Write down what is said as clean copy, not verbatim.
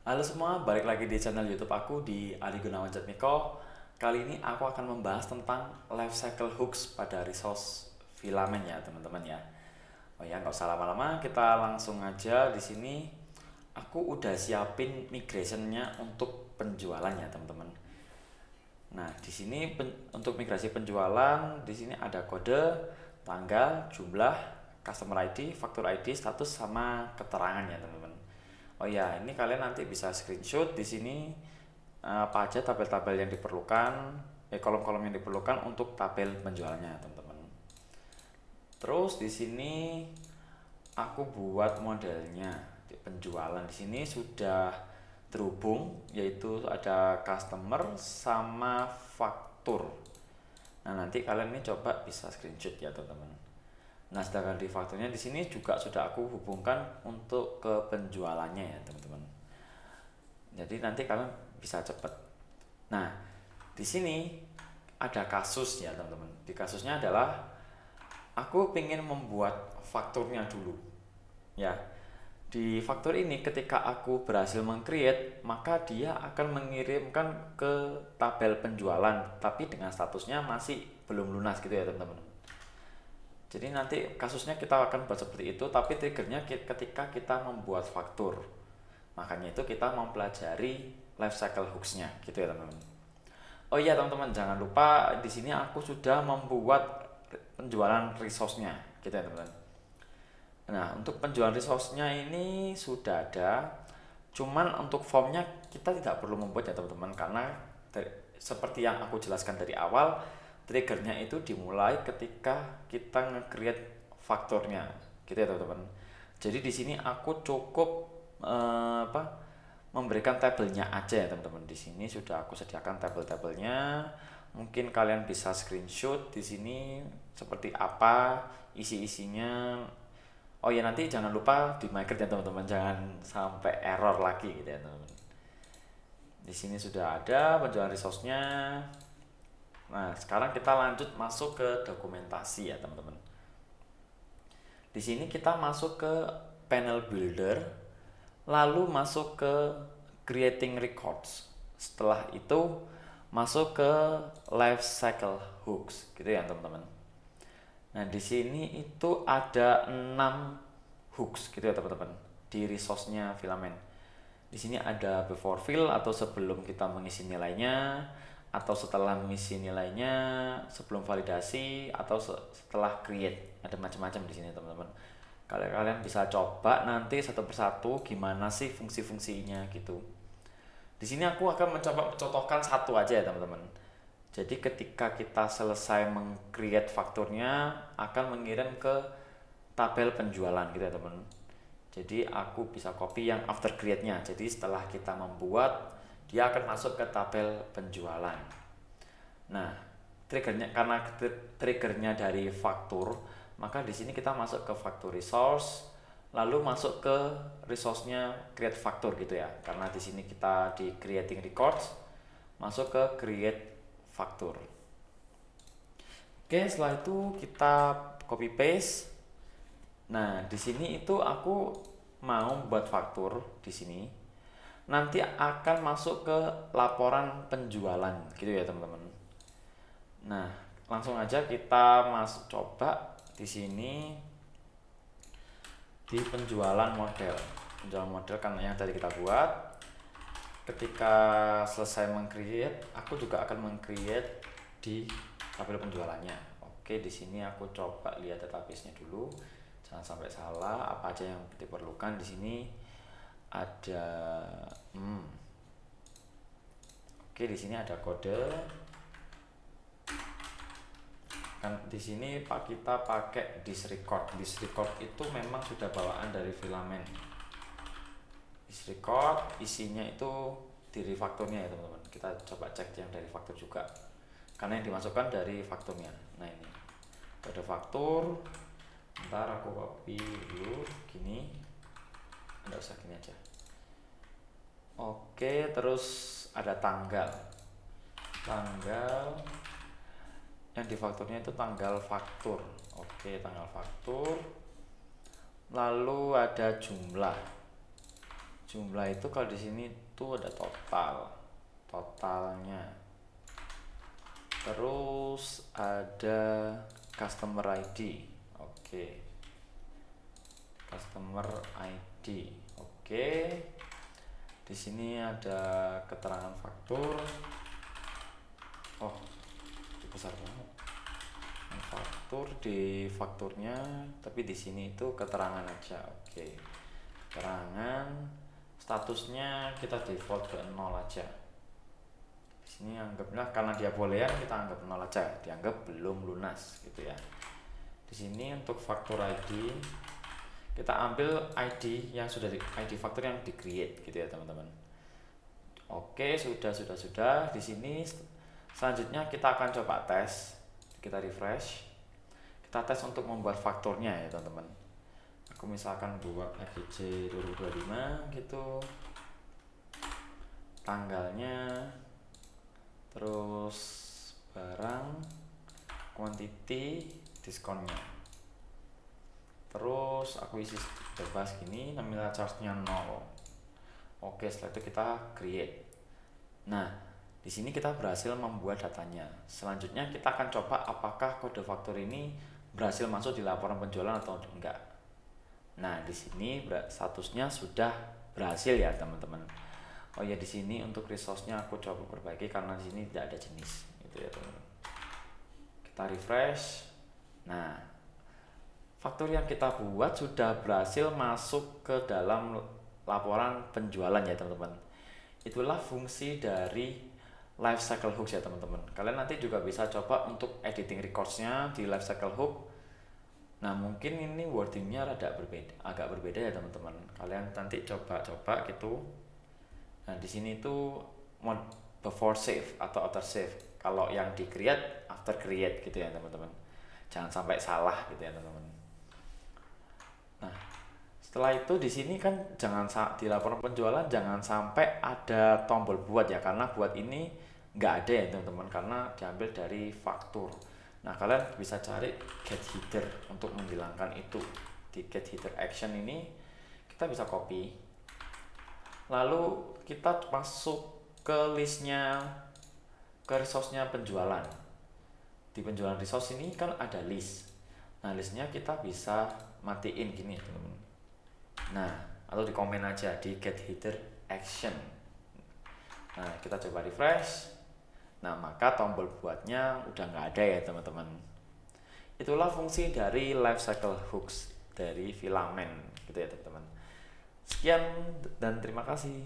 Halo semua, balik lagi di channel YouTube aku di Adi Gunawan Jatmiko. Kali ini aku akan membahas tentang life cycle hooks pada resource filamen ya teman-teman ya. Oh ya, nggak usah lama-lama, kita langsung aja di sini. Aku udah siapin migrationnya untuk penjualan ya teman-teman. Nah, di sini untuk migrasi penjualan, di sini ada kode, tanggal, jumlah, customer ID, faktur ID, status sama keterangan ya teman-teman. Oh ya, ini kalian nanti bisa screenshot di sini apa aja tabel-tabel yang diperlukan, kolom-kolom yang diperlukan untuk tabel penjualannya teman-teman. Terus di sini aku buat modelnya di penjualan. Di sini sudah terhubung, yaitu ada customer sama faktur. Nah, nanti kalian ini coba bisa screenshot ya teman-teman. Nah, sedangkan di fakturnya di sini juga sudah aku hubungkan untuk ke penjualannya ya teman-teman. Jadi nanti kalian bisa cepat. Nah, di sini ada kasus ya teman-teman. Di kasusnya adalah aku ingin membuat fakturnya dulu. Ya, di faktur ini ketika aku berhasil meng-create, maka dia akan mengirimkan ke tabel penjualan, tapi dengan statusnya masih belum lunas gitu ya teman-teman. Jadi nanti kasusnya kita akan buat seperti itu, tapi triggernya ketika kita membuat faktur. Makanya itu kita mempelajari life cycle hooks-nya gitu ya teman-teman. Oh iya teman-teman, jangan lupa di sini aku sudah membuat penjualan resource-nya gitu ya teman-teman. Nah, untuk penjualan resource-nya ini sudah ada. Cuman untuk formnya kita tidak perlu membuat ya teman-teman, karena seperti yang aku jelaskan dari awal, triggernya itu dimulai ketika kita nge-create faktornya gitu ya teman-teman. Jadi di sini aku cukup memberikan tabelnya aja ya teman-teman. Di sini sudah aku sediakan tabel-tabelnya. Mungkin kalian bisa screenshot di sini seperti apa isi-isinya. Oh ya, nanti jangan lupa di migrate ya teman-teman, jangan sampai error lagi gitu ya teman-teman. Di sini sudah ada penjualan resource-nya. Nah, sekarang kita lanjut masuk ke dokumentasi ya teman-teman. Di sini kita masuk ke panel builder, lalu masuk ke creating records. Setelah itu masuk ke life cycle hooks gitu ya teman-teman. Nah, di sini itu ada 6 hooks gitu ya teman-teman di resource-nya filament. Di sini ada before fill atau sebelum kita mengisi nilainya, atau setelah mengisi nilainya, sebelum validasi, atau setelah create. Ada macam-macam di sini teman-teman. Kalian bisa coba nanti satu persatu gimana sih fungsi-fungsinya gitu. Di sini aku akan mencoba mencontohkan satu aja ya teman-teman. Jadi ketika kita selesai meng-create fakturnya akan mengirim ke tabel penjualan gitu ya teman. Jadi aku bisa copy yang after create-nya. Jadi setelah kita membuat, dia akan masuk ke tabel penjualan. Nah, karena triggernya dari faktur, maka di sini kita masuk ke faktur resource, lalu masuk ke resource-nya create faktur gitu ya. Karena di sini kita di creating records, masuk ke create faktur. Oke, setelah itu kita copy paste. Nah, di sini itu aku mau buat faktur di sini. Nanti akan masuk ke laporan penjualan gitu ya, teman-teman. Nah, langsung aja kita masuk coba di sini di penjualan model. Penjualan model kan yang tadi kita buat. Ketika selesai meng-create, aku juga akan meng-create di tabel penjualannya. Oke, di sini aku coba lihat database-nya dulu. Jangan sampai salah. Apa aja yang diperlukan di sini ada. Oke, di sini ada kode. Kan di sini Pak kita pakai disk record. Disk record itu memang sudah bawaan dari filament. Disk record isinya itu dari fakturnya ya teman-teman. Kita coba cek yang dari faktur juga. Karena yang dimasukkan dari fakturnya. Nah, ini kode faktur. Ntar aku copy dulu gini. Nggak usah gini aja. Oke, terus ada tanggal. Tanggal yang di fakturnya itu tanggal faktur. Oke, tanggal faktur. Lalu ada jumlah. Jumlah itu kalau di sini tuh ada totalnya. Terus ada customer ID. Oke. Customer ID. Oke. Di sini ada keterangan faktur. Oh, besar banget. Faktur di fakturnya, tapi di sini itu keterangan aja. Oke. Keterangan statusnya kita default ke 0 aja. Di sini anggaplah karena dia boolean kita anggap 0 aja, dianggap belum lunas gitu ya. Di sini untuk faktur ID kita ambil ID yang sudah ID faktur yang di create gitu ya teman-teman. Oke, sudah. Di sini selanjutnya kita akan coba tes. Kita refresh. Kita tes untuk membuat fakturnya ya teman-teman. Aku misalkan buat FGC 2025 gitu. Tanggalnya, terus barang, quantity, diskonnya. Terus aku isi bebas gini, nominal charge-nya 0. Oke, setelah itu kita create. Nah, di sini kita berhasil membuat datanya. Selanjutnya kita akan coba apakah kode faktur ini berhasil masuk di laporan penjualan atau enggak. Nah, di sini statusnya sudah berhasil ya, teman-teman. Oh ya, di sini untuk resource-nya aku coba perbaiki karena di sini tidak ada jenis gitu ya, teman-teman. Kita refresh. Nah, faktur yang kita buat sudah berhasil masuk ke dalam laporan penjualan ya, teman-teman. Itulah fungsi dari lifecycle hooks ya, teman-teman. Kalian nanti juga bisa coba untuk editing records-nya di lifecycle hook. Nah, mungkin ini wordingnya agak berbeda ya, teman-teman. Kalian nanti coba gitu. Nah, di sini itu before save atau after save. Kalau yang di create, after create gitu ya, teman-teman. Jangan sampai salah gitu ya, teman-teman. Nah, setelah itu di sini kan di laporan penjualan jangan sampai ada tombol buat ya, karena buat ini nggak ada ya teman-teman, karena diambil dari faktur. Nah, kalian bisa cari get header untuk menghilangkan itu. Di get header action ini kita bisa copy, lalu kita masuk ke listnya, ke resource-nya penjualan. Di penjualan resource ini kan ada list. Nah, listnya kita bisa matiin gini teman-teman. Nah, atau di komen aja di get header action. Nah, kita coba refresh. Nah, maka tombol buatnya udah nggak ada ya teman-teman. Itulah fungsi dari lifecycle hooks dari filamen gitu ya teman-teman. Sekian dan terima kasih.